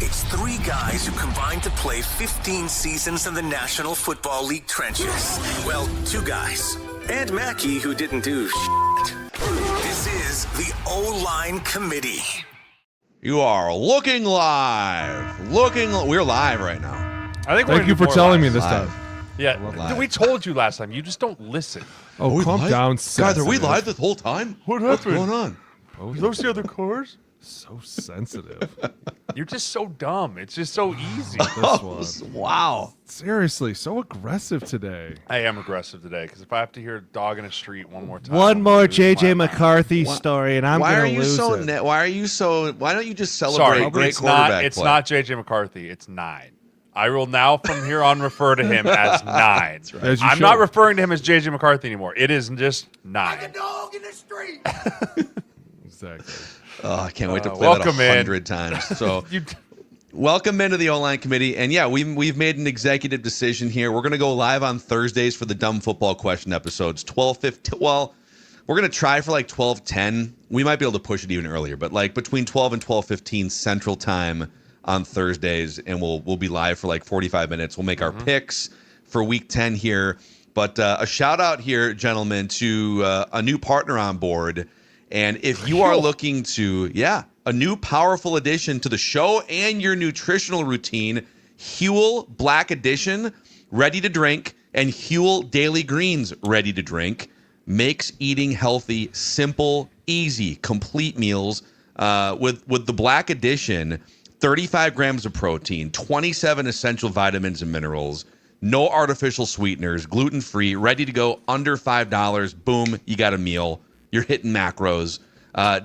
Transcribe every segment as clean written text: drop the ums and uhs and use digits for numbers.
It's three guys who combined to play 15 seasons in the National Football League trenches. Well, two guys. And Mackey, who didn't do shit. This is the O-Line Committee. You are looking live. We're live right now. I think. Thank you for telling me this time. Yeah, we told you last time. You just don't listen. Oh, calm down, guys. Are we live the whole time? What's going on? Those the other cars? So sensitive. You're just so dumb. It's just so easy. Wow. Seriously, so aggressive today. I am aggressive today because if I have to hear a dog in the street one more time, one more J.J. McCarthy story, and I'm going to lose it. Why don't you just celebrate great quarterback play? It's not J.J. McCarthy. It's 9. I will now from here on refer to him as 9. Right. As I'm not referring to him as J.J. McCarthy anymore. It is just 9. Like a dog in the street. Exactly. Oh, I can't wait to play that 100 times. So, welcome into the O-Line Committee. And yeah, we've made an executive decision here. We're going to go live on Thursdays for the Dumb Football Question episodes. 12:15. Well, we're going to try for like 12:10. We might be able to push it even earlier, but like between 12 and 12:15 Central Time on Thursdays, and we'll be live for like 45 minutes. We'll make our picks for Week 10 here. But a shout out here, gentlemen, to a new partner on board. And if you are looking to, a new powerful addition to the show and your nutritional routine, Huel Black Edition, ready to drink, and Huel Daily Greens, ready to drink, makes eating healthy simple, easy, complete meals. With the Black Edition, 35 grams of protein, 27 essential vitamins and minerals, no artificial sweeteners, gluten-free, ready to go, under $5. Boom, you got a meal. You're hitting macros.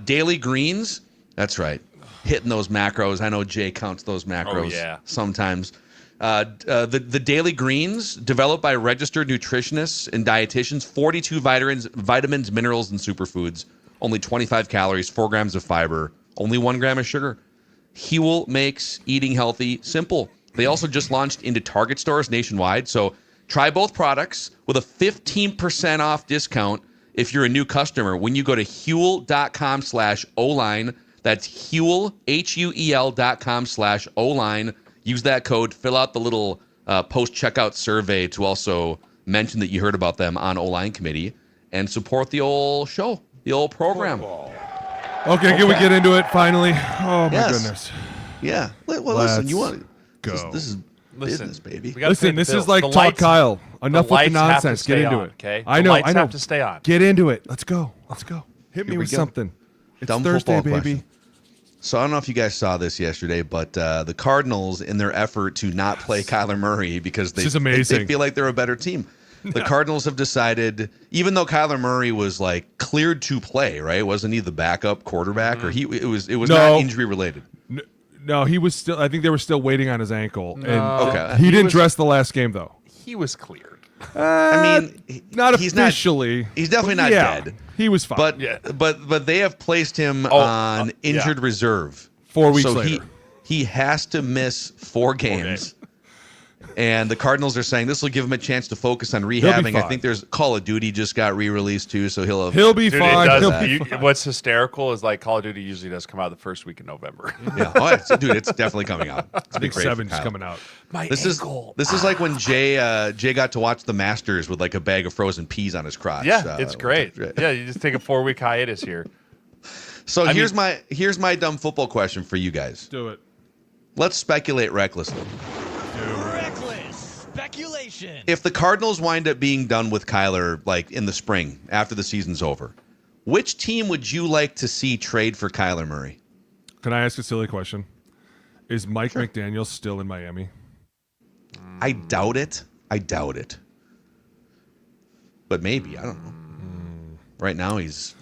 Daily Greens, that's right. Hitting those macros. I know Jay counts those macros sometimes. The Daily Greens, developed by registered nutritionists and dietitians, 42 vitamins, minerals, and superfoods. Only 25 calories, 4 grams of fiber, only 1 gram of sugar. Huel makes eating healthy simple. They also just launched into Target stores nationwide. So try both products with a 15% off discount if you're a new customer, when you go to Huel.com/O-line, that's Huel, HUEL.com/O-line. Use that code, fill out the little post-checkout survey to also mention that you heard about them on O-Line Committee and support the old show, the old program. Okay, can we get into it finally? Oh, my goodness. Yeah. Well, listen, you want to go. This is business, baby. Listen, this is like Talk Kyle. Enough with the nonsense. Get into it. Okay? I know. Have to stay on. Get into it. Let's go. Hit me with something. It's Dumb Thursday, football baby. Question. So I don't know if you guys saw this yesterday, but the Cardinals, in their effort to not play Kyler Murray because they feel like they're a better team, the Cardinals have decided, even though Kyler Murray was like cleared to play, right? Wasn't he the backup quarterback, or it was not injury related? No, he was still. I think they were still waiting on his ankle. No. And he didn't dress the last game though. He was cleared. I mean, not officially. He's definitely not dead. He was fine. But they have placed him on injured reserve 4 weeks later. He has to miss 4 games. And the Cardinals are saying this will give him a chance to focus on rehabbing. I think there's Call of Duty just got re-released too, so he'll be fine. What's hysterical is like Call of Duty usually does come out the first week in November. Yeah, it's definitely coming out. I think 7's coming out. This is like when Jay got to watch the Masters with like a bag of frozen peas on his crotch. Yeah, it's great. Yeah, you just take a 4-week hiatus here. So here's my dumb football question for you guys. Do it. Let's speculate recklessly. Speculation. If the Cardinals wind up being done with Kyler like in the spring after the season's over, which team would you like to see trade for Kyler Murray? Can I ask a silly question? Is Mike McDaniel still in Miami? I doubt it. But maybe. I don't know. Right now he's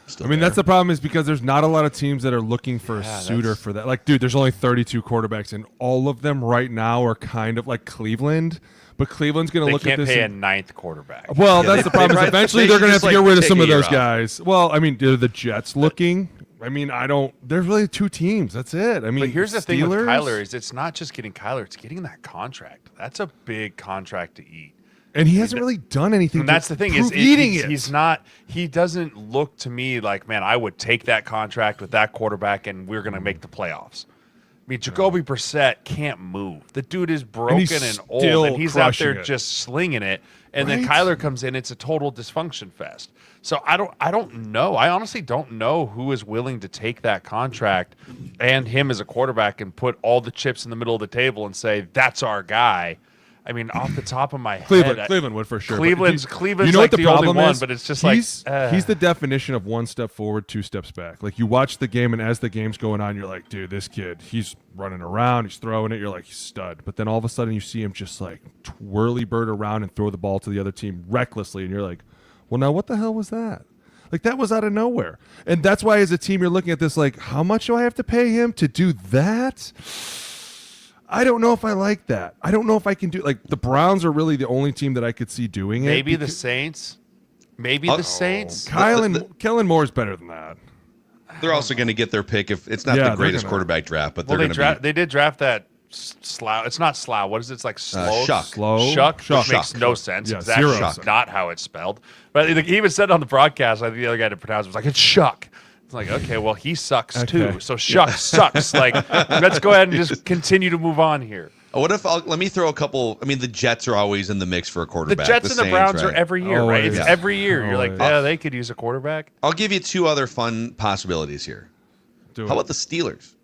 still there. That's the problem is because there's not a lot of teams that are looking for a suitor for that. Like, dude, there's only 32 quarterbacks, and all of them right now are kind of like Cleveland. But Cleveland's going to look at this. They can't pay a 9th quarterback. Well, that's the problem. Eventually, they're going to have to get rid of some of those guys. Well, they're the Jets looking. There's really 2 teams. That's it. But here's the thing with Kyler is it's not just getting Kyler, it's getting that contract. That's a big contract to eat. And he hasn't really done anything. And that's the thing is he's not. He doesn't look to me like, man, I would take that contract with that quarterback, and we're going to make the playoffs. mean, Jacoby Brissett can't move. The dude is broken and old, and he's out there just slinging it. And then Kyler comes in. It's a total dysfunction fest. So I don't know. I honestly don't know who is willing to take that contract and him as a quarterback and put all the chips in the middle of the table and say, that's our guy. I mean, off the top of my head, Cleveland would for sure. Cleveland's you know like what the problem only one, is? but it's just he's the definition of one step forward, two steps back. Like you watch the game, and as the game's going on, you're like, dude, this kid, he's running around, he's throwing it. You're like, he's stud. But then all of a sudden, you see him just like twirly bird around and throw the ball to the other team recklessly, and you're like, well, now what the hell was that? Like that was out of nowhere. And that's why as a team, you're looking at this like, how much do I have to pay him to do that? I don't know if I like that. I don't know if I can do like the Browns are really the only team that I could see doing it. Maybe the Saints. The Saints. Kellen Moore's better than that. They're also going to get their pick if it's not the greatest quarterback draft, but they're going to They did draft that Slough. It's not Slough. What is it? It's like Shuck. Shuck, which makes no sense. Yeah, That's not how it's spelled. But he even said on the broadcast, I think the other guy to pronounce it was like, it's Shuck. It's like, okay, well, he sucks too. So Shuck sucks. Like, let's go ahead and just continue to move on here. What if let me throw a couple? I mean, the Jets are always in the mix for a quarterback. The Jets and the Browns are every year, right? It's every year. You're like, yeah, they could use a quarterback. I'll give you two other fun possibilities here. How about the Steelers?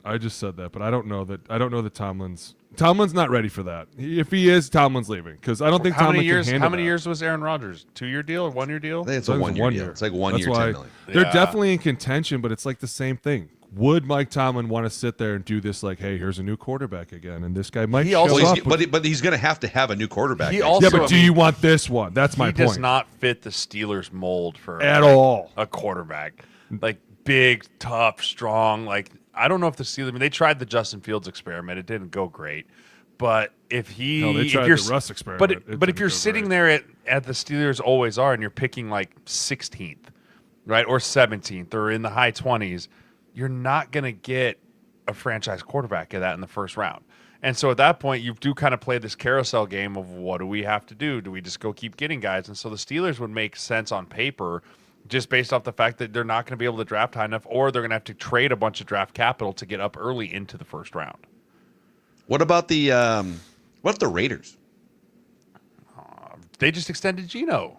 I just said that, but I don't know that Tomlin's not ready for that. If he is, Tomlin's leaving because I don't think Tomlin can handle How many years was Aaron Rodgers? 2-year deal or 1-year deal? I think it's a 1-year deal. It's like 1 year, $10 million. They're definitely in contention, but it's like the same thing. Would Mike Tomlin want to sit there and do this like, hey, here's a new quarterback again, and this guy might show up? But he's going to have a new quarterback. But do you want this one? That's my point. He does not fit the Steelers mold for at all a quarterback. Like big, tough, strong. Like I don't know if the Steelers. I mean, they tried the Justin Fields experiment. It didn't go great. But if they tried the Russ experiment. But if you're sitting there at the Steelers always are, and you're picking like 16th, right, or 17th, or in the high 20s, you're not going to get a franchise quarterback of that in the first round. And so at that point, you do kind of play this carousel game of what do we have to do? Do we just go keep getting guys? And so the Steelers would make sense on paper just based off the fact that they're not going to be able to draft high enough, or they're going to have to trade a bunch of draft capital to get up early into the first round. What about the Raiders? They just extended Geno.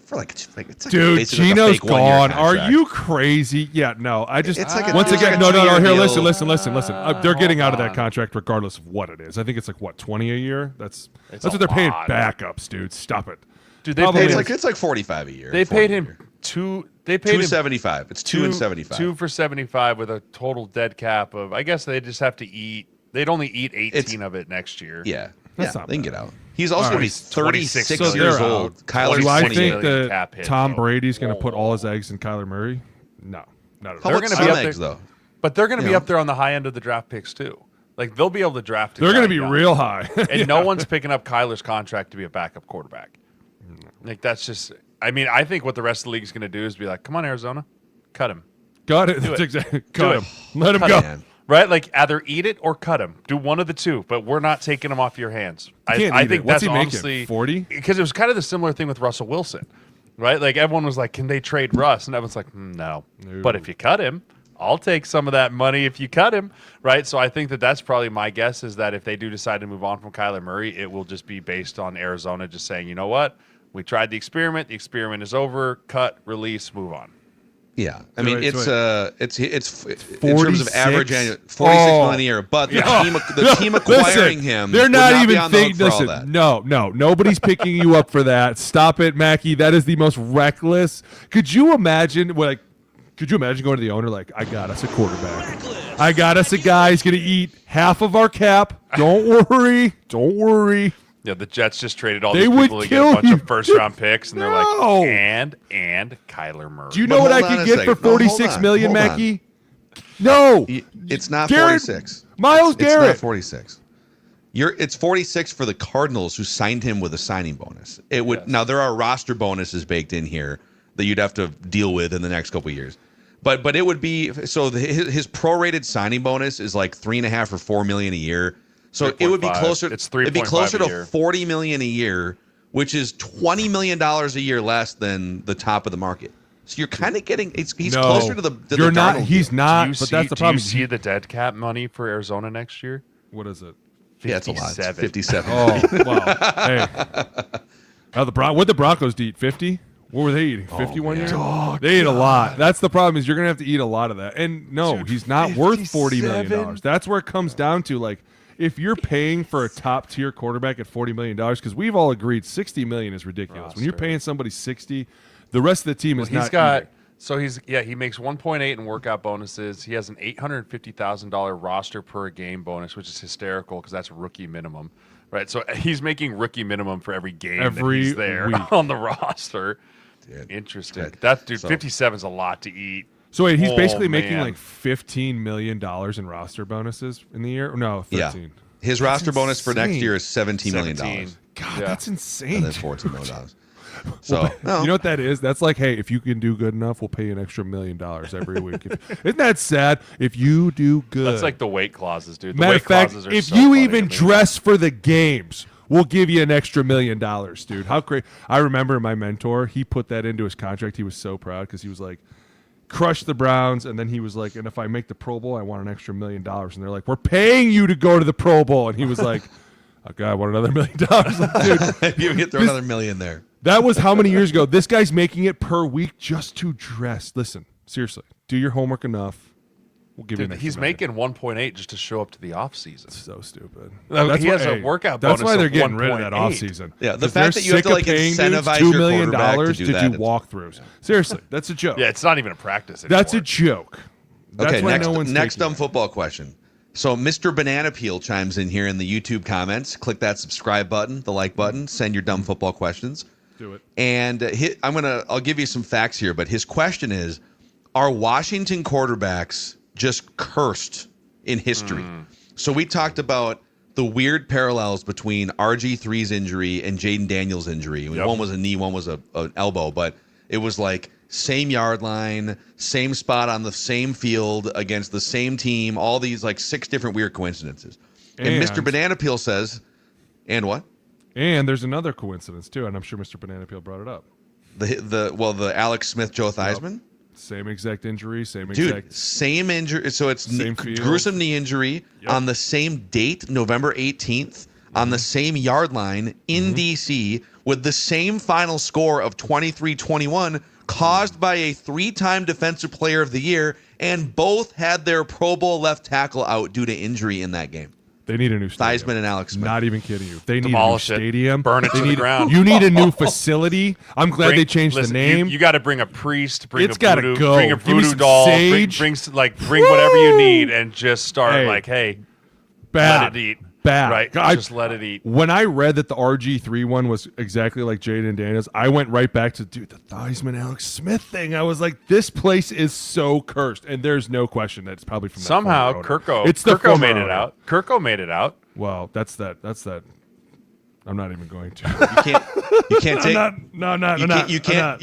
For it's dude, Geno's gone. Are you crazy? Yeah, no. I just once again, no. Here, listen. They're getting out of that contract regardless of what it is. I think it's like what, 20 a year. That's what they're paying backups, dude. Stop it. Dude, it's like 45 a year. They paid him two. They paid him $275. It's $2 and $75. 2 for $75 with a total dead cap of. I guess they just have to eat. They'd only eat 18 of it next year. Yeah, they can get out. He's also going to be 36 years old. Kyler's do I think that Tom Brady's going to put all his eggs in Kyler Murray? No, not at all. They're going to be up there, though. But they're going to be up there on the high end of the draft picks too. Like they'll be able to draft. They're going to be real high, and no one's picking up Kyler's contract to be a backup quarterback. Like that's just. I mean, I think what the rest of the league is going to do is be like, "Come on, Arizona, cut him." Got it. That's exactly. Cut him. Let him go. Man. Right, like either eat it or cut him. Do one of the two, but we're not taking him off your hands. I think that's honestly 40. Because it was kind of the similar thing with Russell Wilson, right? Like everyone was like, "Can they trade Russ?" And everyone's like, "No." But if you cut him, I'll take some of that money if you cut him, right? So I think that's probably my guess is that if they do decide to move on from Kyler Murray, it will just be based on Arizona just saying, you know what, we tried the experiment is over, cut, release, move on. Yeah, I mean it's in terms of average annual $46 million a year, but the team acquiring him, they're not even thinking. Listen, no, nobody's picking you up for that. Stop it, Mackey. That is the most reckless. Could you imagine? Could you imagine going to the owner like, I got us a quarterback. I got us a guy who's going to eat half of our cap. Don't worry. Yeah, the Jets just traded all these people to get a bunch of first-round picks, and they're like, and Kyler Murray. Do you know what I could get for $46 million, Mackey? No, it's not 46. Myles Garrett, it's not 46. It's 46 for the Cardinals, who signed him with a signing bonus. It would now there are roster bonuses baked in here that you'd have to deal with in the next couple of years. But it would be so his prorated signing bonus is like $3.5 or $4 million a year. So it would be closer. It'd be closer to $40 million a year, which is $20 million a year less than the top of the market. So you're kind of getting he's closer to the you're not. Darnold He's deal. not. But that's the problem. Do you see the dead cap money for Arizona next year? What is it? 57. Yeah, it's a lot. It's 57. Oh wow. Hey, what the Broncos eat 50? What were they eating? 50 1 year? Oh, they ate a lot. That's the problem. Is you're gonna have to eat a lot of that. And no, Dude, he's not worth $40 million. 57? That's where it comes down to. Like, if you're paying for a top tier quarterback at $40 million, because we've all agreed $60 million is ridiculous. When you're paying somebody 60, the rest of the team is not. He makes 1.8 in workout bonuses. He has an $850,000 roster per game bonus, which is hysterical because that's rookie minimum, right? So he's making rookie minimum for every game that he's there on the roster. Dude, interesting. That dude, 57 is a lot to eat. So wait, he's basically making like $15 million in roster bonuses in the year? No, 13. Yeah. His roster bonus for next year is $17 million. God, that's insane. And then $14 million. So you know what that is? That's like, hey, if you can do good enough, we'll pay you an extra $1 million every week. Isn't that sad? If you do good, that's like the weight clauses, dude. Matter of fact, if you even dress for the games, we'll give you an extra $1 million, dude. How great! I remember my mentor. He put that into his contract. He was so proud because he was like, crush the Browns, and then he was like, and if I make the Pro Bowl, I want an extra $1 million. And they're like, we're paying you to go to the Pro Bowl, and he was like, oh God, I want another $1 million. Like, dude, you get throw another $1 million there. That was how many years ago? This guy's making it per week just to dress. Listen, seriously, do your homework enough. We'll give you. He's making 1.8 just to show up to the off season. So stupid. He has a workout bonus. That's why they're getting 1. rid of that off season. Yeah, the fact that you have to like incentivize $2 your million quarterback to do walkthroughs. Seriously, that's a joke. Yeah, it's not even a practice anymore. That's a joke. That's okay, why next dumb football question. So Mr. Banana Peel chimes in here in the YouTube comments. Click that subscribe button, the like button. Send your dumb football questions. Do it. And I'll give you some facts here, but his question is: are Washington quarterbacks just cursed in history? So we talked about the weird parallels between RG3's injury and Jayden Daniels' injury. I mean, one was a knee, one was an elbow, but it was like same yard line, same spot on the same field against the same team, all these like 6 different weird coincidences. And Mr. Banana Peel says, and what? And there's another coincidence too, and I'm sure Mr. Banana Peel brought it up. The Alex Smith, Joe Theismann? Yep. Same exact injury, same injury. So it's gruesome knee injury on the same date, November 18th, on the same yard line in D.C. with the same final score of 23-21, caused by a 3-time Defensive Player of the Year, and both had their Pro Bowl left tackle out due to injury in that game. They need a new stadium. Theismann and Alex Smith. Not even kidding you. They need Demolish a new stadium. Burn it to the ground. You need a new facility. I'm glad they changed the name. You got to bring a priest. Bring it's got to go. Bring a voodoo doll. Sage. Bring whatever you need, and just start let it eat. Bad. Right. Just let it eat. When I read that the RG3 one was exactly like Jayden Daniels, I went right back to the Theismann Alex Smith thing. I was like, this place is so cursed, and there's no question that it's probably from that somehow Kirko made it out. Kirko made it out. Well, that's that. I'm not even going to. You can't take. You can't.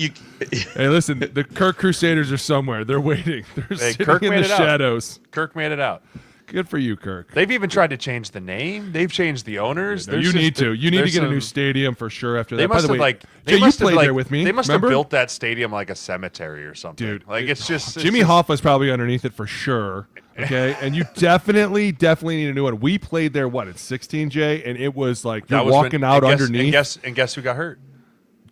Hey, listen. The Kirk Crusaders are somewhere. They're waiting. They're sitting Kirk in made the it shadows. Kirk made it out. Good for you, Kirk. They've even tried to change the name. They've changed the owners. You need to get a new stadium for sure after that. They must By the have way, Jay, you played there with me. They must remember? have built that stadium like a cemetery or something. Dude, like it's Jimmy Hoffa's probably underneath it for sure. Okay, and you definitely need a new one. We played there in 16, Jay, and it was like you're walking out underneath. And guess who got hurt?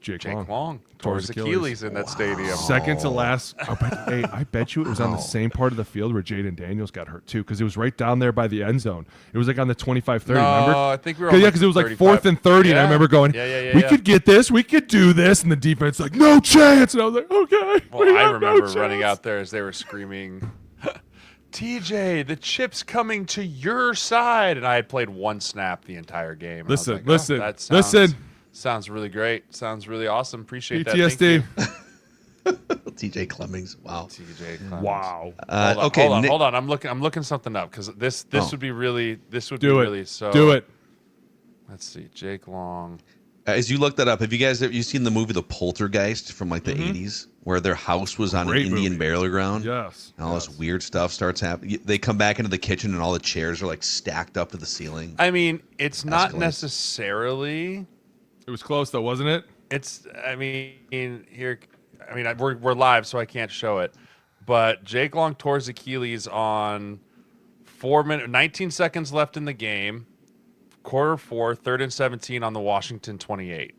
Jake Long tore his Achilles in that stadium. Second to last. I bet you it was on the same part of the field where Jayden Daniels got hurt too, because it was right down there by the end zone. It was like on the 25-30. Remember? I think we were. Because it was like 4th and 30, and I remember going, "We could get this. We could do this," and the defense like, "No chance." And I was like, "Okay." Well, I remember running out there as they were screaming, TJ, the chip's coming to your side, and I had played one snap the entire game. Listen. Sounds really great. Sounds really awesome. Appreciate PTSD. that. TJ Clemmings. Wow. TJ Clemmings. Wow. Hold on. I'm looking something up because this would be really so. Do it. Let's see. Jake Long. As you look that up, have you seen the movie The Poltergeist from like the 80s, where their house was on an Indian burial ground? Yes. And all this weird stuff starts happening. They come back into the kitchen and all the chairs are like stacked up to the ceiling. I mean, it's not necessarily. It was close though, wasn't it? Here. I mean, we're live, so I can't show it. But Jake Long tore his Achilles on 19 seconds left in the game, quarter 4, 3rd and 17 on the Washington 28.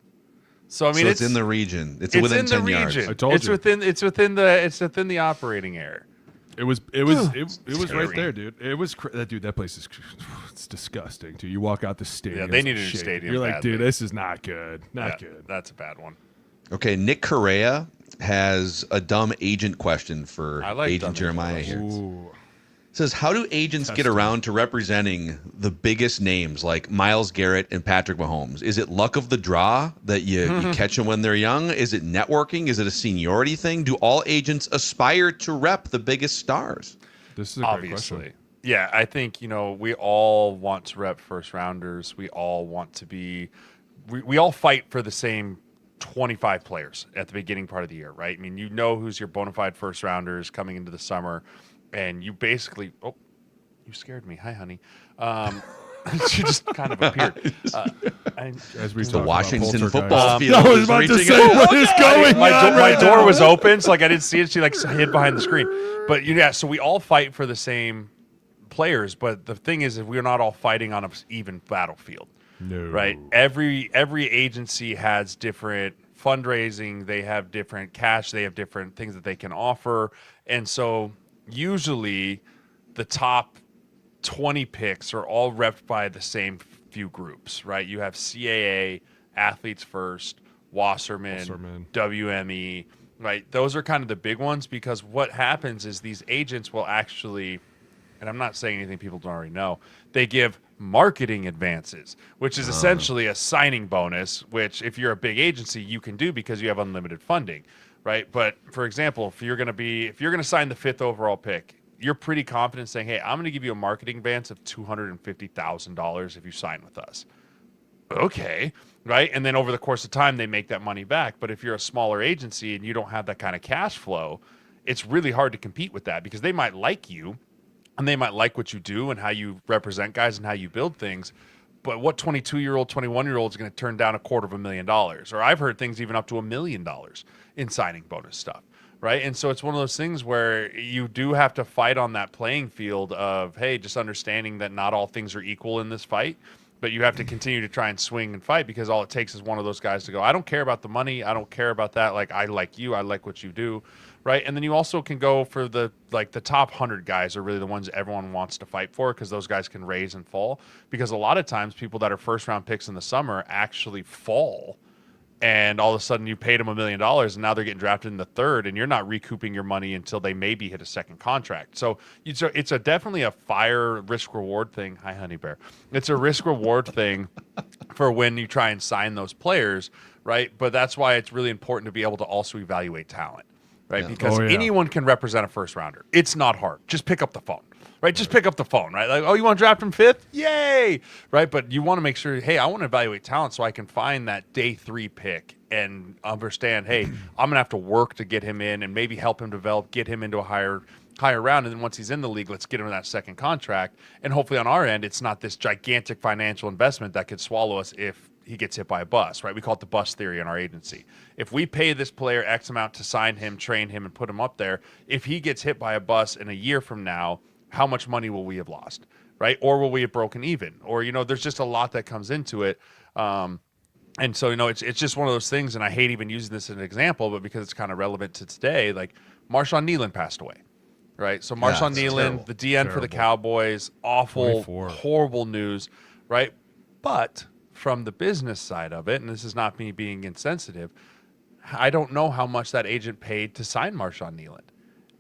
So I mean, it's in the region. It's within in 10 the yards. region. I told you. It's within the operating area. It was right there, dude. It was that place is it's disgusting, dude. You walk out the stadium. Yeah, they need a new stadium. You're like, badly. dude, this is not good. Not good. That's a bad one. Okay, Nick Correa has a dumb agent question for Agent dumb Jeremiah agent here. Ooh. It says, how do agents get around to representing the biggest names like Myles Garrett and Patrick Mahomes? Is it luck of the draw that you catch them when they're young? Is it networking? Is it a seniority thing? Do all agents aspire to rep the biggest stars? This is a great question. Yeah, I think, we all want to rep first rounders. We all want to be we all fight for the same 25 players at the beginning part of the year, right? I mean, who's your bona fide first rounders coming into the summer. And you basically, you scared me. Hi, honey. She just kind of appeared. As we The Washington poltergeist. football field. I was about to say what is going on. My door was open, so I didn't see it. She hid behind the screen. But so we all fight for the same players. But the thing is, we're not all fighting on an even battlefield. No. Right? Every agency has different fundraising. They have different cash. They have different things that they can offer. And so usually the top 20 picks are all repped by the same few groups, right? You have CAA, Athletes First, Wasserman, WME, right? Those are kind of the big ones because what happens is these agents will actually, and I'm not saying anything people don't already know, they give marketing advances, which is essentially a signing bonus, which if you're a big agency, you can do because you have unlimited funding. Right, but for example, if you're going to sign the 5th overall pick, you're pretty confident saying, "Hey, I'm going to give you a marketing advance of $250,000 if you sign with us." Okay, right, and then over the course of time, they make that money back. But if you're a smaller agency and you don't have that kind of cash flow, it's really hard to compete with that because they might like you, and they might like what you do and how you represent guys and how you build things. But what 22-year-old, 21-year-old is going to turn down $250,000? Or I've heard things even up to $1 million in signing bonus stuff, right? And so it's one of those things where you do have to fight on that playing field of, hey, just understanding that not all things are equal in this fight, but you have to continue to try and swing and fight because all it takes is one of those guys to go, I don't care about the money. I don't care about that. Like, I like you. I like what you do. Right. And then you also can go for the top 100 guys are really the ones everyone wants to fight for because those guys can raise and fall. Because a lot of times people that are first round picks in the summer actually fall. And all of a sudden you paid them $1 million and now they're getting drafted in the 3rd and you're not recouping your money until they maybe hit a second contract. So it's definitely a fire risk reward thing. Hi, honey bear. It's a risk reward thing for when you try and sign those players. Right. But that's why it's really important to be able to also evaluate talent. Right, because anyone can represent a first rounder. It's not hard. Just pick up the phone. Right, just pick up the phone. Right, like, oh, you want to draft him 5th? Yay! Right, but you want to make sure. Hey, I want to evaluate talent so I can find that day 3 pick and understand. Hey, I'm gonna have to work to get him in and maybe help him develop, get him into a higher round, and then once he's in the league, let's get him that second contract. And hopefully on our end, it's not this gigantic financial investment that could swallow us if he gets hit by a bus, right? We call it the bus theory in our agency. If we pay this player X amount to sign him, train him, and put him up there, if he gets hit by a bus in a year from now, how much money will we have lost, right? Or will we have broken even? Or, there's just a lot that comes into it. And so, it's just one of those things, and I hate even using this as an example, but because it's kind of relevant to today, like Marshawn Nealon passed away, right? So Marshawn Nealon, the DN for the Cowboys, awful, horrible news, right? But from the business side of it, and this is not me being insensitive, I don't know how much that agent paid to sign Marshawn Nealon.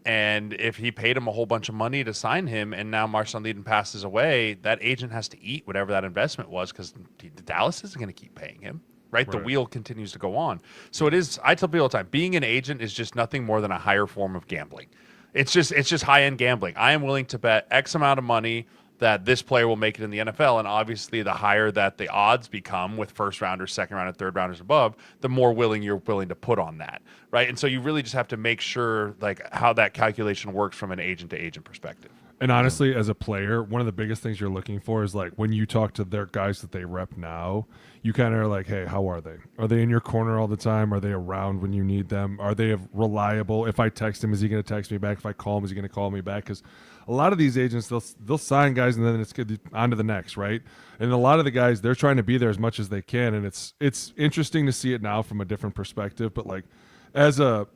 And if he paid him a whole bunch of money to sign him and now Marshawn Nealon passes away, that agent has to eat whatever that investment was because Dallas isn't going to keep paying him, right? The wheel continues to go on. So it is, I tell people all the time, being an agent is just nothing more than a higher form of gambling. It's just high-end gambling. I am willing to bet X amount of money that this player will make it in the NFL. And obviously the higher that the odds become with first rounders, second rounders, third rounders above, the more you're willing to put on that. Right. And so you really just have to make sure like how that calculation works from an agent to agent perspective. And honestly, as a player, one of the biggest things you're looking for is like when you talk to their guys that they rep now, you kind of are like, hey, how are they? Are they in your corner all the time? Are they around when you need them? Are they reliable? If I text him, is he going to text me back? If I call him, is he going to call me back? Because a lot of these agents, they'll sign guys and then it's good on to the next, right? And a lot of the guys, they're trying to be there as much as they can. And it's interesting to see it now from a different perspective. But like as a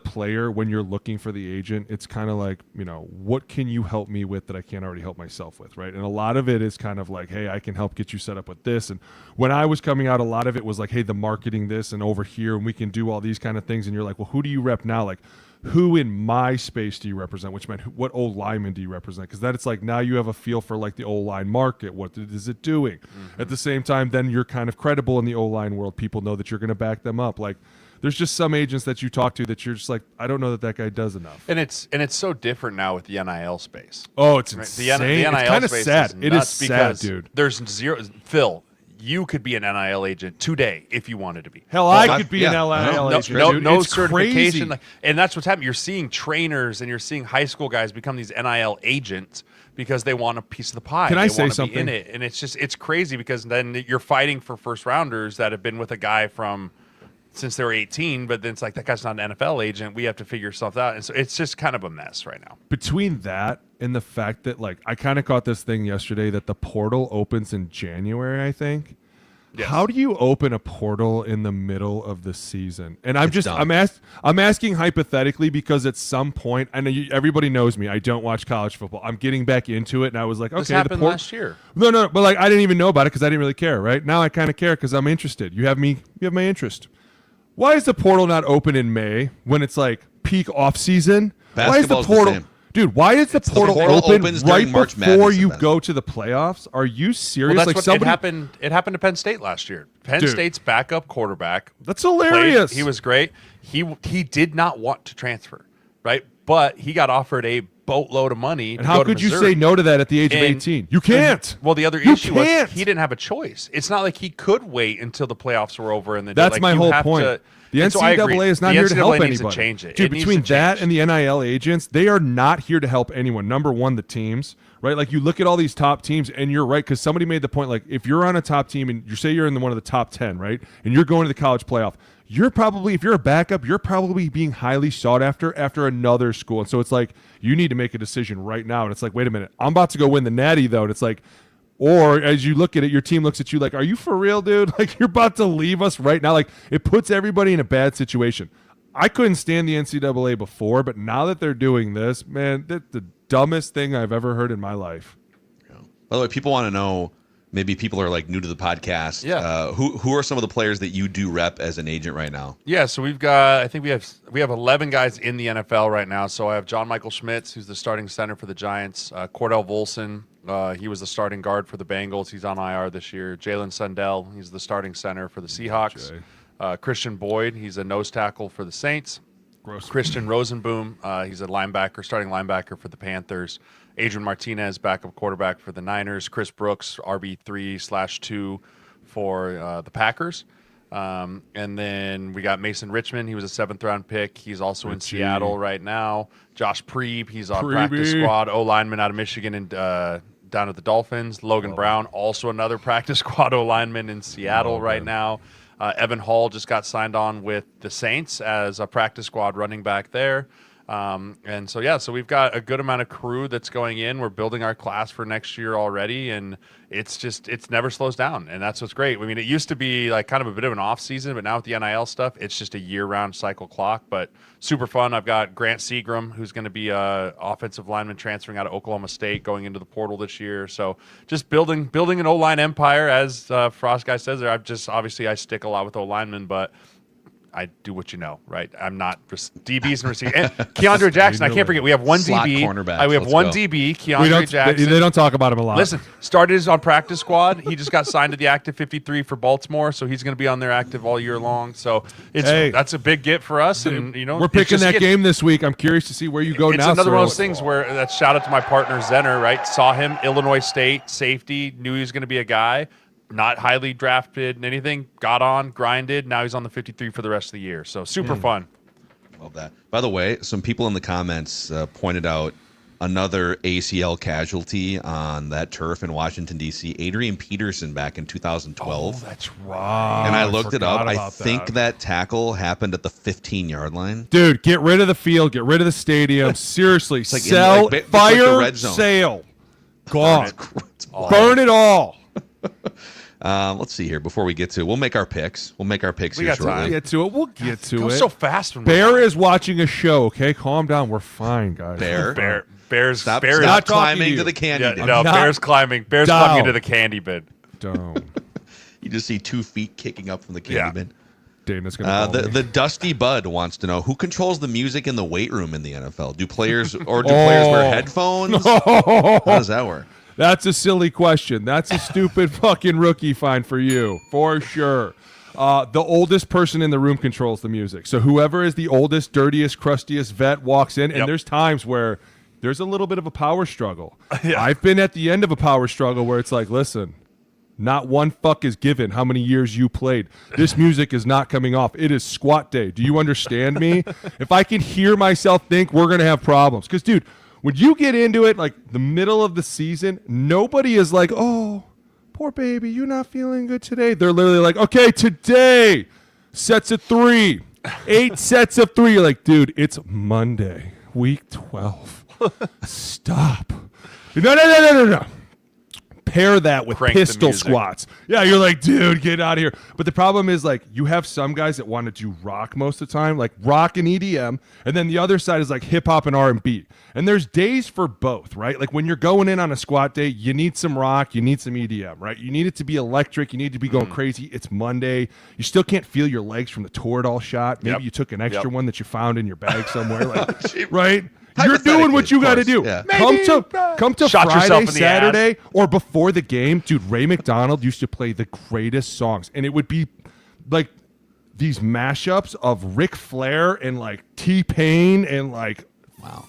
player, when you're looking for the agent, it's kind of like, what can you help me with that I can't already help myself with, right? And a lot of it is kind of like, hey, I can help get you set up with this. And when I was coming out, a lot of it was like, hey, the marketing this and over here, and we can do all these kind of things. And you're like, well, who do you rep now? Like, who in my space do you represent? Which meant what old lineman do you represent? Because that it's like now you have a feel for like the O-line market. What is it doing? Mm-hmm. At the same time, then you're kind of credible in the O-line world. People know that you're going to back them up. Like, there's just some agents that you talk to that you're just like, I don't know that guy does enough. And it's so different now with the NIL space. Oh, it's insane. The NIL it's kind of space sad. It is sad, because dude. There's zero. Phil, you could be an NIL agent today if you wanted to be. Hell, I could be an NIL agent. No it's certification. Crazy. And that's what's happening. You're seeing trainers and you're seeing high school guys become these NIL agents because they want a piece of the pie. Can I say want to something? be in it. And it's crazy because then you're fighting for first rounders that have been with a guy from since they were 18, but then it's like, that guy's not an NFL agent. We have to figure stuff out. And so it's just kind of a mess right now. Between that and the fact that, like, I kind of caught this thing yesterday that the portal opens in January, I think. Yes. How do you open a portal in the middle of the season? And I'm asking hypothetically because at some point, I know everybody knows me. I don't watch college football. I'm getting back into it, and I was like, okay, this happened last year. No, but like I didn't even know about it because I didn't really care. Right now, I kind of care because I'm interested. You have my interest. Why is the portal not open in May when it's like peak off season? Why is the portal, dude? Why is the portal open right before you go to the playoffs? Are you serious? Well, that's what happened. It happened to Penn State last year. Penn State's backup quarterback. That's hilarious. He was great. He did not want to transfer, right? But he got offered a boatload of money. And how could you say no to that at the age of 18? You can't. Well, the other issue was he didn't have a choice. It's not like he could wait until the playoffs were over and then that's my whole point. The NCAA is not here to help anybody. To change it. Dude, between that and the NIL agents, they are not here to help anyone. Number one, the teams, right? Like you look at all these top teams, and you're right because somebody made the point. Like if you're on a top team and you say you're in one of the top 10, right, and you're going to the college playoff, you're probably, if you're a backup, you're probably being highly sought after another school. And so it's like you need to make a decision right now. And it's like, wait a minute, I'm about to go win the Natty though. And it's like. Or as you look at it, your team looks at you like, are you for real, dude? Like, you're about to leave us right now. Like, it puts everybody in a bad situation. I couldn't stand the NCAA before, but now that they're doing this, man, that's the dumbest thing I've ever heard in my life. Yeah. By the way, people want to know, maybe people are like new to the podcast. Yeah. Who are some of the players that you do rep as an agent right now? Yeah, so we've got, I think we have 11 guys in the NFL right now. So I have John Michael Schmitz, who's the starting center for the Giants. Cordell Volson. He was the starting guard for the Bengals. He's on IR this year. Jalen Sundell, he's the starting center for the Seahawks. Christian Boyd, he's a nose tackle for the Saints. Christian Rosenboom, he's a starting linebacker for the Panthers. Adrian Martinez, backup quarterback for the Niners. Chris Brooks, RB3/2 for the Packers. And then we got Mason Richmond. He was a 7th-round pick. He's also in Seattle right now. Josh Preeb, he's on practice squad. O-lineman out of Michigan and down at the Dolphins. Logan Brown, also another practice squad O-lineman in Seattle right now. Evan Hall just got signed on with the Saints as a practice squad running back there. And so we've got a good amount of crew that's going in. We're building our class for next year already, and it's never slows down, and that's what's great. I mean, it used to be like kind of a bit of an off season, but now with the NIL stuff, it's just a year-round cycle clock, but super fun. I've got Grant Seagram, who's going to be a offensive lineman transferring out of Oklahoma State, going into the portal this year. So just building an O-line empire, as Frost Guy says there. I stick a lot with O-linemen, but I do what you know, right? I'm not DBs and receivers. And Keandre Jackson, I can't forget. We have one Slot DB. cornerbacks. We have one DB, Keandre Jackson. They don't talk about him a lot. Listen, started on practice squad. He just got signed to the active 53 for Baltimore, so he's going to be on their active all year long. So that's a big get for us. And we're picking that game this week. I'm curious to see where you go now. It's another one of those things where that shout out to my partner Zenner, right? Saw him, Illinois State safety, knew he was going to be a guy. Not highly drafted and anything, got on, grinded. Now he's on the 53 for the rest of the year. So super fun. Love that. By the way, some people in the comments pointed out another ACL casualty on that turf in Washington, D.C., Adrian Peterson back in 2012. Oh, that's right. And I looked it up. I think that tackle happened at the 15-yard line. Dude, get rid of the field. Get rid of the stadium. Seriously. Like sell, fire, red zone. sale. Gone. Burn it all. Let's see here. Before we get to, we'll make our picks. We'll here shortly. We'll get to it. We'll get to it. Goes so fast. Bear is watching a show. Okay, calm down. We're fine, guys. Bear's stop not climbing to the candy bin. No, Bear's climbing. Bear's climbing into the candy bin. Don't. You just see 2 feet kicking up from the candy bin. Dana's gonna the Dusty Bud wants to know who controls the music in the weight room in the NFL. Do players wear headphones? How does that work? That's a silly question. That's a stupid fucking rookie fine for you, for sure. The oldest person in the room controls the music. So whoever is the oldest, dirtiest, crustiest vet walks in, and there's times where there's a little bit of a power struggle. Yeah. I've been at the end of a power struggle where it's like, listen, not one fuck is given how many years you played. This music is not coming off. It is squat day. Do you understand me? If I can hear myself think, we're going to have problems. Because, dude, when you get into it, like the middle of the season, nobody is like, oh, poor baby, you're not feeling good today. They're literally like, okay, today, sets of 3, 8 sets of 3. You're like, dude, it's Monday, week 12. Stop. No. Pair that with pistol squats. Yeah, you're like, dude, get out of here. But the problem is, like, you have some guys that want to do rock most of the time, like rock and EDM, and then the other side is like hip hop and R&B. And there's days for both, right? Like when you're going in on a squat day, you need some rock, you need some EDM, right? You need it to be electric, you need to be going crazy. It's Monday. You still can't feel your legs from the Toradol shot. Maybe you took an extra one that you found in your bag somewhere, like, right? You're doing what you got to do. Yeah. Come to Friday, Saturday, or before the game. Dude, Ray McDonald used to play the greatest songs, and it would be like these mashups of Ric Flair and like T-Pain and like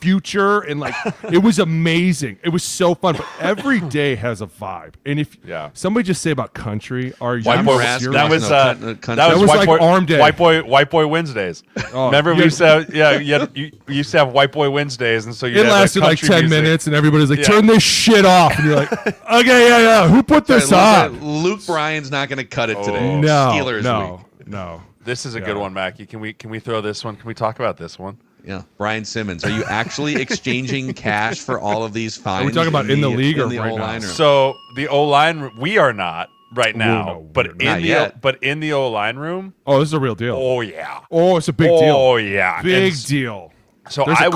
Future, and like it was amazing. It was so fun. But every day has a vibe. And if somebody just say about country, are you serious? That was like Arm Day. White Boy Wednesdays. Remember we used to have, you used to have White Boy Wednesdays, and so it lasted like 10 minutes, and everybody's like, turn this shit off, and you're like, okay, yeah, who put this on? Luke Bryan's not going to cut it today. No. This is a good one, Mackie. Can we throw this one? Can we talk about this one? Yeah, Brian Simmons. Are you actually exchanging cash for all of these fines? Are we talking about in the league or the right O-line now? So the O-line, we are not right now, but in the O-line room. Oh, this is a real deal. Oh yeah. Oh, it's a big deal. Oh yeah, big deal. So I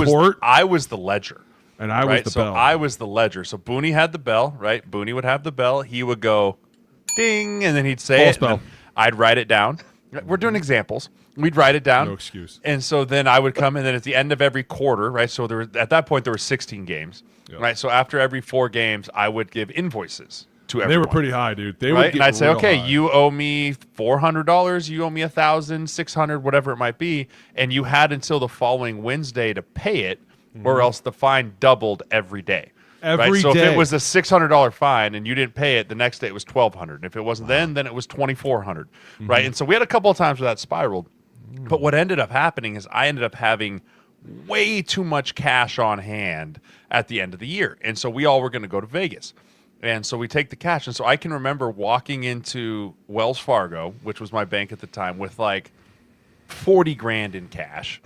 was the ledger, and I was the bell. So I was the ledger. So Booney had the bell, right? Booney would have the bell. He would go, ding, and then he'd say False it. Bell. I'd write it down. We're doing examples. We'd write it down. No excuse. And so then I would come, and then at the end of every quarter, right? So at that point there were 16 games, right? So after every 4 games, I would give invoices to everyone. They were pretty high, dude. They right? would And I'd say, okay, high. you owe me $400, you owe me $1,000, $600, whatever it might be, and you had until the following Wednesday to pay it, or else the fine doubled every day. Every So day. if it was a $600 fine and you didn't pay it, the next day it was $1,200. And if it wasn't then it was $2,400, right? And so we had a couple of times where that spiraled. But what ended up happening is I ended up having way too much cash on hand at the end of the year. And so we all were going to go to Vegas. And so we take the cash. And so I can remember walking into Wells Fargo, which was my bank at the time, with like 40 grand in cash.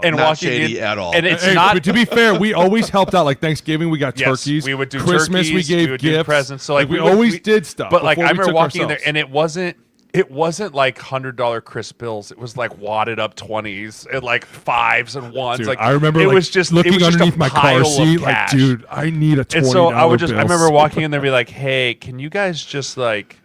And not walking shady in at all. And it's Hey, not. but to be fair, we always helped out. Like Thanksgiving, we got Yes, turkeys. we would do Christmas, turkeys, we gave would do gifts. presents. So like we would- always did stuff. But like before I we remember took walking in there, ourselves. and it wasn't like $100 crisp bills. It was like wadded up 20s and like 5s and 1s. Dude, like I remember it like, was just looking it was just underneath a my car pile of seat, like, cash. dude, I need a $20 And so I bill. remember walking in there and be like, hey, can you guys just like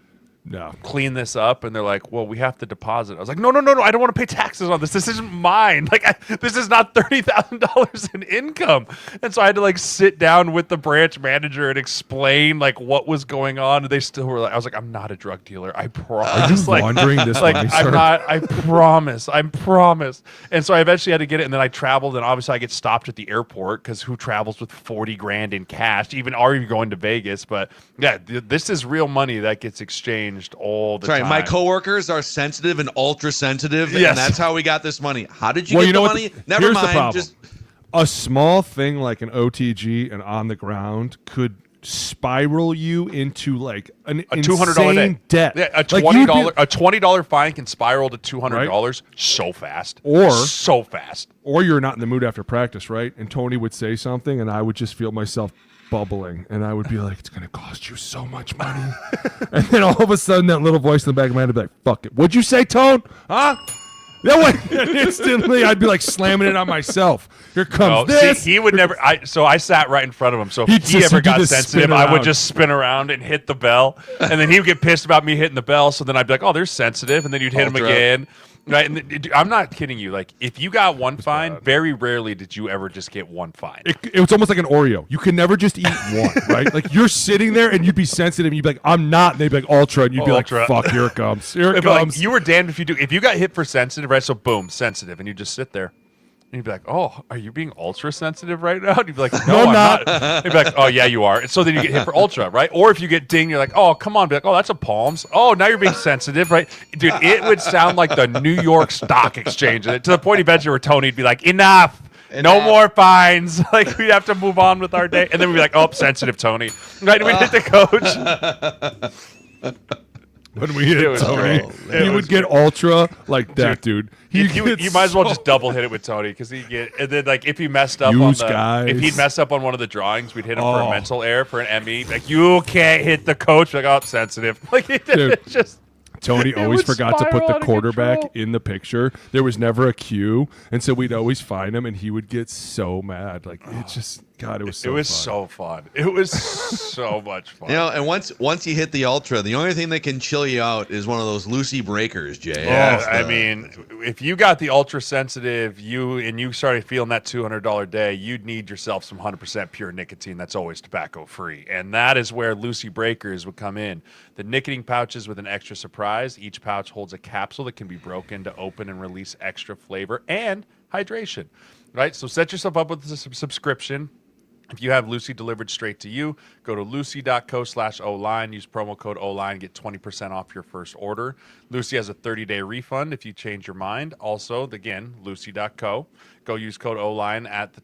No. clean this up? And they're like, well, we have to deposit. I was like, no, I don't want to pay taxes on this. This isn't mine. Like, this is not $30,000 in income. And so I had to like sit down with the branch manager and explain like what was going on. And they still were like, I was like, I'm not a drug dealer. I promise. Are you laundering this like, money, I'm sir? not. I promise. I promise. And so I eventually had to get it. And then I traveled, and obviously I get stopped at the airport because who travels with 40 grand in cash, even going to Vegas? But yeah, this is real money that gets exchanged all the time. My coworkers are sensitive and ultra sensitive, Yes. and that's how we got this money. How did you Well, get you know the what money? the- Never here's the mind. problem. Just a small thing like an OTG and on the ground could spiral you into like a $200 debt. Yeah, a $20 fine can spiral to $200 so fast. Or you're not in the mood after practice, right? And Tony would say something, and I would just feel myself bubbling, and I would be like, "It's going to cost you so much money." And then all of a sudden, that little voice in the back of my head would be like, "Fuck it, what'd you say, Tone? Huh?" No way! Instantly, I'd be like slamming it on myself. Here comes this. See, he would never. So I sat right in front of him. So if he ever got sensitive, I would just spin around and hit the bell, and then he would get pissed about me hitting the bell. So then I'd be like, "Oh, there's sensitive," and then you'd hit him again. Right, and I'm not kidding you. Like, if you got one fine, very rarely did you ever just get one fine. It was almost like an Oreo. You can never just eat one, right? Like, you're sitting there and you'd be sensitive, and you'd be like, "I'm not," and they'd be like, "Ultra," and you'd be like, "Fuck, here it comes, here it comes." Like, you were damned if you do. If you got hit for sensitive, right? So boom, sensitive, and you just sit there. And you'd be like, "Oh, are you being ultra sensitive right now?" And you'd be like, "No, I'm not." You'd be like, "Oh, yeah, you are." And so then you get hit for ultra, right? Or if you get dinged, you're like, "Oh, come on." Be like, "Oh, that's a palms." "Oh, now you're being sensitive," right? Dude, it would sound like the New York Stock Exchange. To the point eventually where Tony'd be like, Enough. No more fines. Like, we have to move on with our day. And then we'd be like, "Oh, sensitive Tony." Right? We'd hit the coach. When we hit Tony, he would get ultra like that, dude. You might as well just double hit it with Tony because he get, and then like if he messed up if he'd messed up on one of the drawings, we'd hit him for a mental error for an ME. Like, you can't hit the coach. Like, "Oh, sensitive." Like, it's just. Tony always forgot to put the quarterback in the picture. There was never a cue, and so we'd always find him, and he would get so mad. Like, it just, God, it was so fun. It was so fun. It was so much fun. You know, and once you hit the ultra, the only thing that can chill you out is one of those Lucy breakers, Jay. Yeah, I mean, if you got the ultra sensitive, you started feeling that $200 day, you'd need yourself some 100% pure nicotine that's always tobacco free, and that is where Lucy breakers would come in. The nicotine pouches with an extra surprise. Each pouch holds a capsule that can be broken to open and release extra flavor and hydration. Right? So set yourself up with a subscription. If you have Lucy delivered straight to you, go to lucy.co/oline, use promo code OLINE, get 20% off your first order. Lucy has a 30-day refund if you change your mind. Also, again, lucy.co. Go use code OLINE at the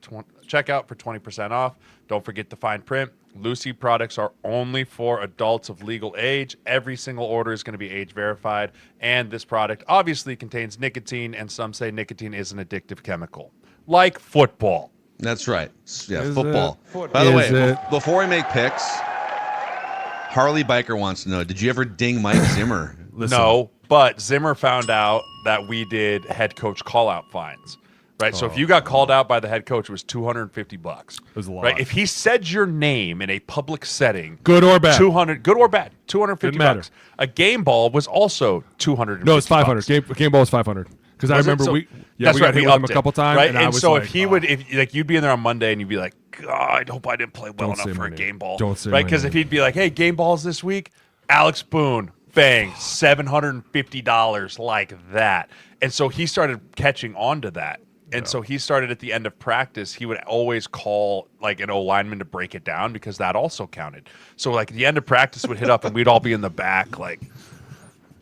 checkout for 20% off. Don't forget the fine print. Lucy products are only for adults of legal age. Every single order is going to be age verified. And this product obviously contains nicotine, and some say nicotine is an addictive chemical, like football. That's right. Yeah, football. By the way, before we make picks, Harley Biker wants to know, did you ever ding Mike Zimmer? No, but Zimmer found out that we did head coach call-out fines. Right, so if you got called out by the head coach, it was $250. It was a lot. Right, if he said your name in a public setting, good or bad, $250. A game ball was also $250. No, it's $500. Game ball was $500. Because I remember we got hit with him a couple times, right? And I was so like, if he would, if like you'd be in there on Monday and you'd be like, "God, I hope I didn't play well enough for a game ball." Don't say right, because if he'd be like, "Hey, game balls this week," Alex Boone, bang, $750 like that, and so he started catching on to that. And so he started at the end of practice, he would always call like an O-lineman to break it down because that also counted. So like the end of practice would hit up and we'd all be in the back like,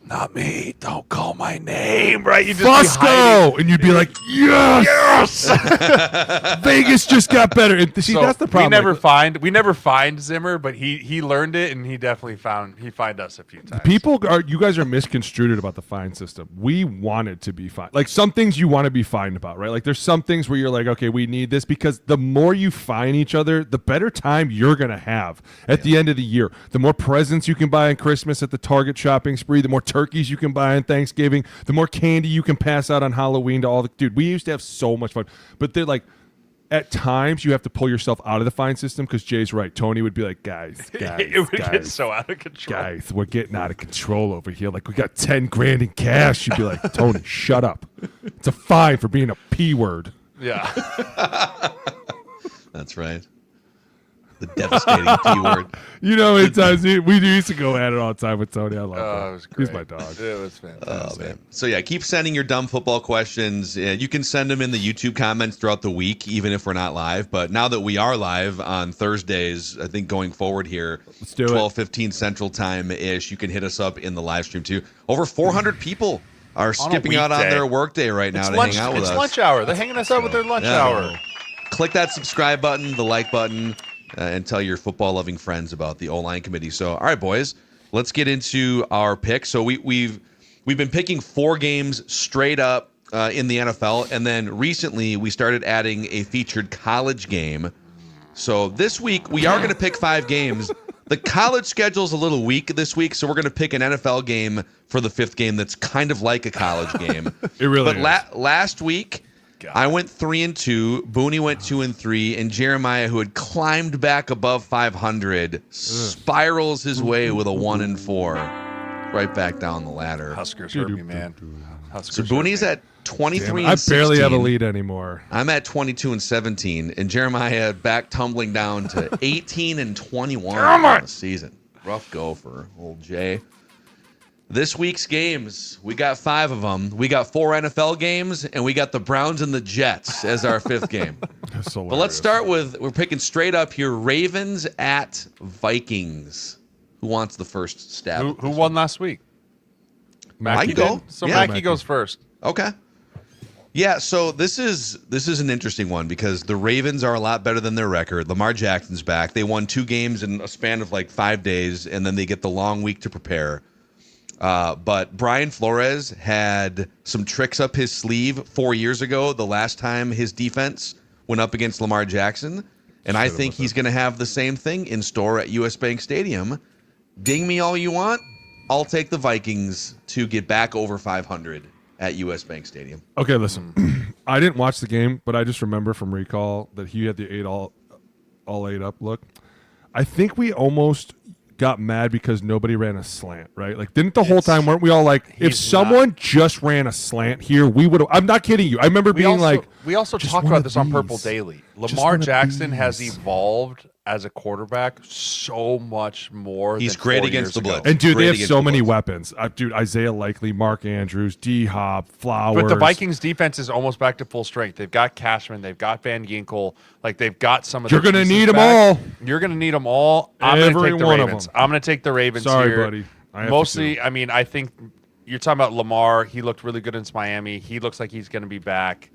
"Not me, don't call my name," right? You just Fusco! And you'd be like, yes! Vegas just got better. And see, so that's the problem. We never find Zimmer, but he learned it, and he definitely found us a few times. You guys are misconstrued about the fine system. We wanted to be fined. Like, some things you want to be fined about, right? Like, there's some things where you're like, okay, we need this, because the more you fine each other, the better time you're going to have at the end of the year. The more presents you can buy on Christmas at the Target shopping spree, the more turkeys you can buy on Thanksgiving, the more candy you can pass out on Halloween to all the dude. We used to have so much fun, but they're like, at times you have to pull yourself out of the fine system because Jay's right. Tony would be like, guys, it would get so out of control. Guys, we're getting out of control over here. Like, we got $10,000 in cash. You'd be like, Tony, shut up. It's a fine for being a P word. Yeah, that's right. The devastating P word. You know, at times we used to go at it all the time with Tony. I love that. It was great. He's my dog. It was fantastic. Oh, man. So yeah, keep sending your dumb football questions. You can send them in the YouTube comments throughout the week, even if we're not live. But now that we are live on Thursdays, I think going forward here, 12:15 Central Time ish, you can hit us up in the live stream too. Over 400 people are skipping out on their workday right now to hang out with us. It's lunch hour. They're hanging us out with their lunch hour. click that subscribe button, the like button, and tell your football-loving friends about the O-line committee. So, all right, boys, let's get into our picks. So we've been picking 4 games straight up in the NFL, and then recently we started adding a featured college game. So this week we are going to pick 5 games. The college schedule's a little weak this week, so we're going to pick an NFL game for the 5th game that's kind of like a college game. It really is. Last week, I went 3-2, Booney went 2-3, and Jeremiah, who had climbed back above 500, spirals his way with a 1-4, right back down the ladder. Huskers hurt me, man. So Booney's at 23 and I 16. barely have a lead anymore. I'm at 22 and 17, and Jeremiah back tumbling down to 18 and 21 on the season. Rough go for old Jay. This week's games, we got 5 of them. We got 4 NFL games, and we got the Browns and the Jets as our 5th game. So but let's start with, we're picking straight up here, Ravens at Vikings. Who wants the first stab? Who won last week? Mackie go. So yeah, Mackie goes first. Okay. Yeah, so this is an interesting one because the Ravens are a lot better than their record. Lamar Jackson's back. They won 2 games in a span of like 5 days, and then they get the long week to prepare. But Brian Flores had some tricks up his sleeve 4 years ago, the last time his defense went up against Lamar Jackson. And I think he's going to have the same thing in store at US Bank Stadium. Ding me all you want. I'll take the Vikings to get back over 500 at US Bank Stadium. Okay, listen. I didn't watch the game, but I just remember from recall that he had the 8 all 8 up look. I think we almost got mad because nobody ran a slant, right? Like, didn't the whole time, weren't we all like, if someone just ran a slant here, we would have. I'm not kidding you. I remember being like, we also talked about this on Purple Daily. Lamar Jackson has evolved as a quarterback so much more. He's than great 4 against the years ago. blitz. and dude, they Great have so against the many blitz. weapons. Dude, Isaiah Likely, Mark Andrews, D-Hop, Flowers. But the Vikings defense is almost back to full strength. They've got Cashman. They've got Van Ginkel. Like, they've got some of the You're going to pieces need them back. all. You're going to need them all. I'm going to Every take the one of Ravens. them. I'm going to take the Ravens Sorry, here. buddy. I have to Mostly, too. I mean, I think you're talking about Lamar. He looked really good against Miami. He looks like he's going to be back.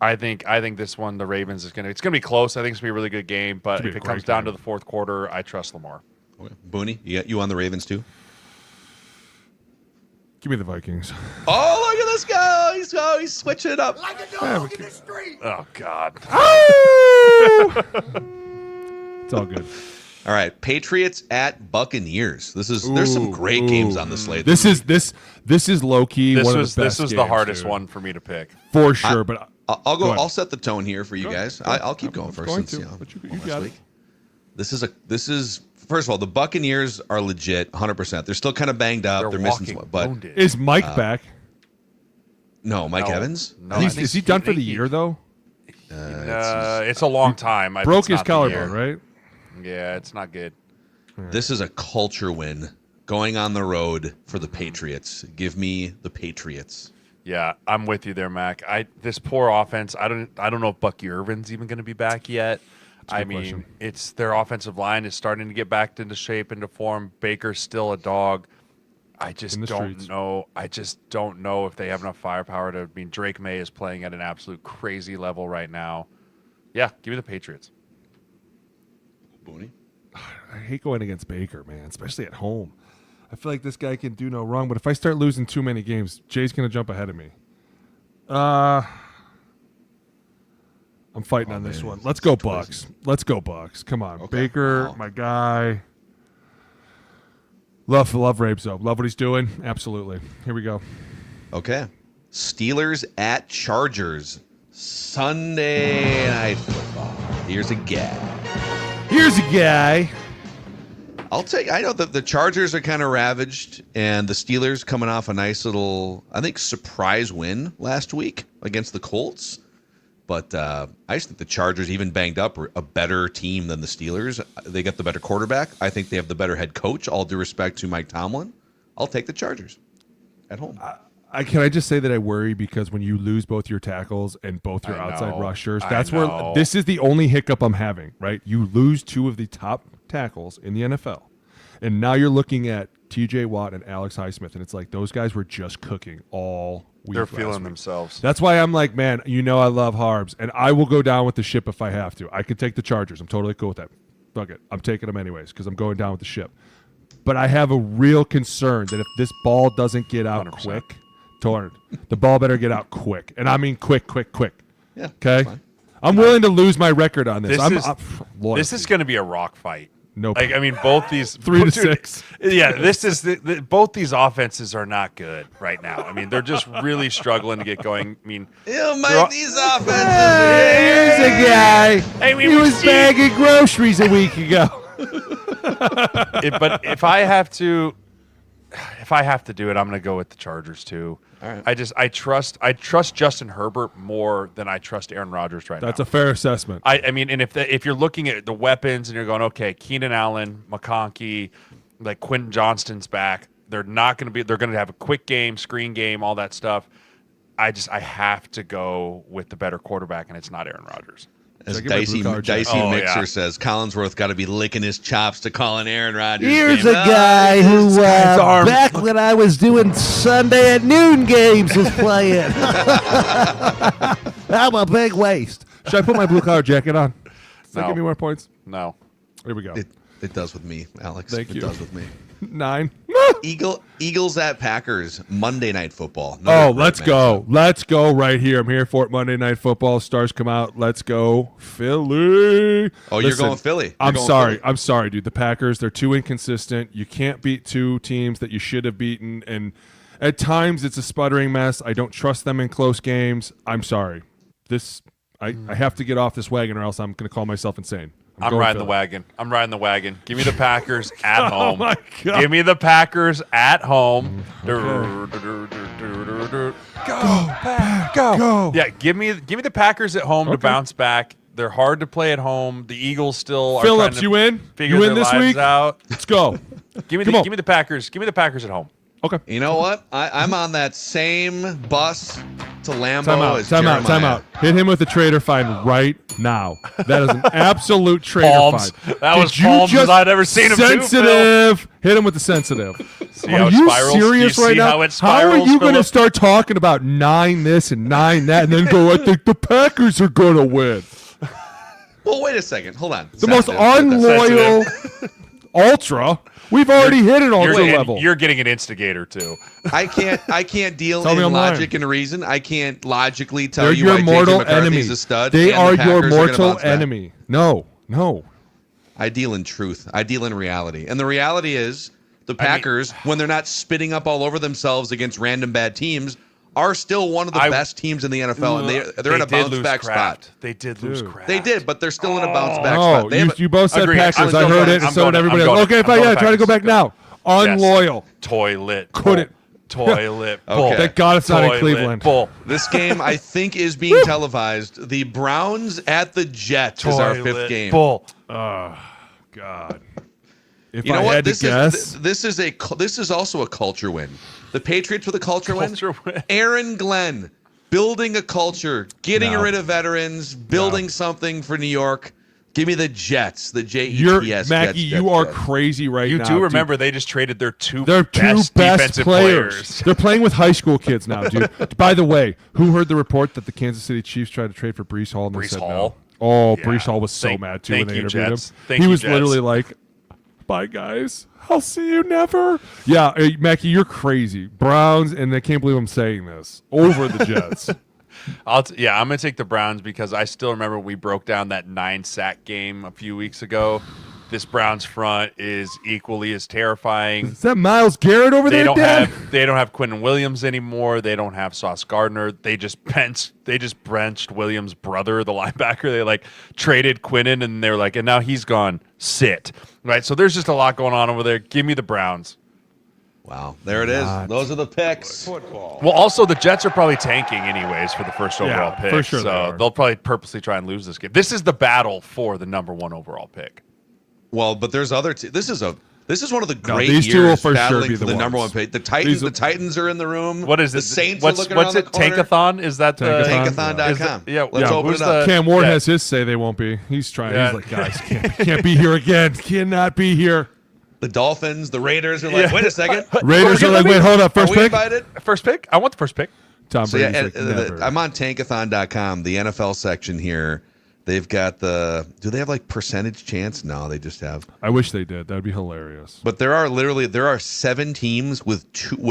I think this one, the Ravens, it's going to be close. I think it's going to be a really good game. But if it comes down to the 4th quarter, I trust Lamar. Okay. Booney, you on the Ravens too? Give me the Vikings. Oh, look at this guy! He's switching it up. Like a dog in the street. Oh, God. It's all good. All right, Patriots at Buccaneers. There's some great games on the slate. This is low key. This one was of the best the games, hardest dude. one for me to pick. For sure. But I'll Go ahead. I'll set the tone here for you guys. I'll keep going first. going Since, to, but you last got week. it. This is first of all, the Buccaneers are legit, 100%. They're still kind of banged up. They're missing some, but wounded. Is Mike back? no, Mike No. Evans. No, Is he done for the year though? It's a long time. Broke It's his not the collarbone, year. right? Yeah, it's not good. This is a culture win going on the road for the Patriots. Give me the Patriots. Yeah, I'm with you there, Mac. This poor offense. I don't know if Bucky Irvin's even going to be back yet. a good question. It's their offensive line is starting to get back into shape, into form. Baker's still a dog. I just In the don't streets. know. I just don't know if they have enough firepower to. I mean, Drake May is playing at an absolute crazy level right now. Yeah, give me the Patriots. Booney. I hate going against Baker, man, especially at home. I feel like this guy can do no wrong, but if I start losing too many games, Jay's going to jump ahead of me. I'm fighting on this man, one. it's Let's go twisted. Bucks. Let's go Bucks. Come on. Okay. Baker, Wow. my guy. Love Rabes, though. Love what he's doing. Absolutely. Here we go. Okay. Steelers at Chargers. Sunday night football. Here's a guy. Here's a guy. I know that the Chargers are kind of ravaged, and the Steelers coming off a nice little, I think, surprise win last week against the Colts. But I just think the Chargers, even banged up, are a better team than the Steelers. They got the better quarterback. I think they have the better head coach, all due respect to Mike Tomlin. I'll take the Chargers at home. Can I just say that I worry because when you lose both your tackles and both your I outside know. rushers, I that's where know. this is the only hiccup I'm having, right? You lose 2 of the top tackles in the NFL. And now you're looking at T.J. Watt and Alex Highsmith, and it's like those guys were just cooking all week. They're feeling themselves. That's why I'm like, man, I love Harbs, and I will go down with the ship if I have to. I could take the Chargers. I'm totally cool with that. Fuck it. I'm taking them anyways because I'm going down with the ship. But I have a real concern that if this ball doesn't get out 100%. quick, the ball better get out quick. And I mean quick. Yeah. Okay? I'm willing to lose my record on this. This is going to be a rock fight. Nope. Like, I mean, both these 3-6. Yeah, this is both these offenses are not good right now. I mean, they're just really struggling to get going. I mean, these offenses. Here's a guy. He was bagging groceries a week ago. But if I have to do it, I'm going to go with the Chargers too. All right. I trust Justin Herbert more than I trust Aaron Rodgers right now. That's a fair assessment. I mean, and if you're looking at the weapons and you're going, okay, Keenan Allen, McConkey, like Quentin Johnston's back, they're going to have a quick game, screen game, all that stuff. I have to go with the better quarterback, and it's not Aaron Rodgers. As Dicey Mixer says, Collinsworth got to be licking his chops to call an Aaron Rodgers. Here's a guy who, back when I was doing Sunday at noon games, was playing. I'm a big waste. Should I put my blue collar jacket on? Does that give me more points? No. Here we go. It does with me, Alex. Thank you. It does with me. 9. Eagles at Packers, Monday Night Football. Let's go. Let's go right here. I'm here for it. Monday Night Football. Stars come out. Let's go, Philly. Oh, you're going Philly. I'm sorry, dude. The Packers, they're too inconsistent. You can't beat two teams that you should have beaten, and at times it's a sputtering mess. I don't trust them in close games. I'm sorry. I have to get off this wagon or else I'm going to call myself insane. I'm riding the wagon. Give me the Packers at home. Oh my God. Give me the Packers at home. Okay. Go. Yeah, give me the Packers at home to bounce back. They're hard to play at home. The Eagles still are Phillips, trying to you in? figure You their in this lives week? out. Let's go. Give me the Packers. Give me the Packers at home. Okay. You know what? I'm on that same bus to Lambeau as Time out. Hit him with a trader fine right now. That is an absolute trader Palms. fine. That was palms as I'd ever seen him do, sensitive. Hit him with the sensitive. See how Are it you spirals? serious Do you right see now? how it How are spirals, you going to Phillip? start talking about 9 this and 9 that and then go, I think the Packers are going to win? Well, wait a second. Hold on. The most unloyal ultra. We've already hit an ultra level. You're getting an instigator too. I can't deal Tell me in I'm logic lying. and reason. I can't logically tell They're you your why mortal J.J. McCarthy's enemy. a stud. They and are the Packers your are gonna mortal bounce back. enemy. No. I deal in truth. I deal in reality. And the reality is the Packers, when they're not spitting up all over themselves against random bad teams, are still one of the best teams in the NFL, and they're in a bounce-back spot. They did lose crap. They did, but they're still in a bounce-back spot. No, you both said Agreed. Packers. I'm I heard it, and I'm so did going- everybody I'm else. going- Okay, I'm fine, going try to go back now. Unloyal. Toilet. Couldn't. Toilet. Okay. Thank God it's not in Toilet Cleveland. bowl. This game, I think, is being televised. The Browns at the Jets is our fifth game. Bowl. Oh, God. If You know I what? had to guess, This is also a culture win. The Patriots with a culture win. win. Aaron Glenn building a culture, getting rid of veterans, building something for New York. Give me the Jets, the Jets. Mackie, you are crazy right You now. do remember dude. they just traded their two They're best defensive players. They're playing with high school kids now, dude. By the way, who heard the report that the Kansas City Chiefs tried to trade for Breece Hall and they Breece said Hall? no? Oh, Yeah. Breece Hall was so mad too when thank they you, interviewed Jets. him. Thank He you, was Jets. literally like, "Bye, guys. I'll see you never." Yeah, hey, Mackie, you're crazy. Browns, and I can't believe I'm saying this, over the Jets. I'm gonna take the Browns because I still remember we broke down that 9-sack game a few weeks ago. This Browns front is equally as terrifying. Is that Myles Garrett over there, Dad? They don't have Quentin Williams anymore. They don't have Sauce Gardner. They just benched Williams' brother, the linebacker. They traded Quentin, and they're like, and now he's gone. Sit. Right. So there's just a lot going on over there. Give me the Browns. Wow, there it is. Those are the picks. Well, also the Jets are probably tanking anyways for the first overall pick. for sure So they'll probably purposely try and lose this game. This is the battle for the number 1 overall pick. Well, but there's other. This is one of the great these years two will for sure battling be for the the number ones. 1 pick. The Titans are in the room. What is the it? Saints What's are looking around the corner. Tankathon? Is that the Tankathon.com. Let's open who's it up. Cam Ward Yeah. has his say they won't be. He's trying. Yeah. He's like, guys, can't be here again. Cannot be here. The Dolphins, the Raiders are like, wait a second. Raiders are like, wait, hold up, first pick? First pick? I want the first pick. Tom So Brady's yeah, like, never. I'm on tankathon.com, the NFL section here. They've got do they have like percentage chance? No, they just have. I wish they did. That would be hilarious. But there are 7 teams with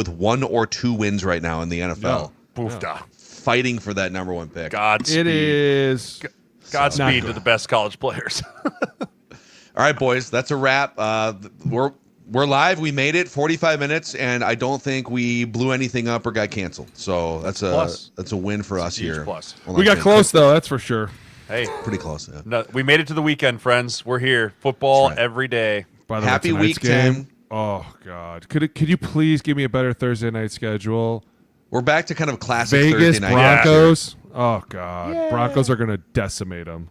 1 or 2 wins right now in the NFL. Fighting for that number 1 pick. Godspeed. It is. Godspeed to the best college players. All right, boys, that's a wrap. We're live. We made it 45 minutes, and I don't think we blew anything up or got canceled. So that's a win for us here. Plus. We got close though, that's for sure. Hey, pretty close. Yeah. No, we made it to the weekend, friends. We're here. Football every day. By the way, Happy week game, 10. Oh God, could you please give me a better Thursday night schedule? We're back to kind of classic Vegas Thursday night. Broncos. Oh God, Broncos are gonna decimate them.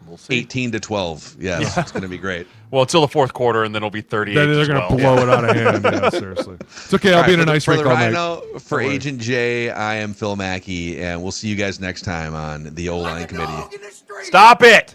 We'll see. 18-12. Yes, it's gonna be great. Well, until the fourth quarter, and then it'll be 38. Then they're gonna blow it out of hand. Yeah, seriously. It's okay. I'll be in a nice rink all night. For Agent J, I am Phil Mackey, and we'll see you guys next time on the O-Line Committee. Stop it!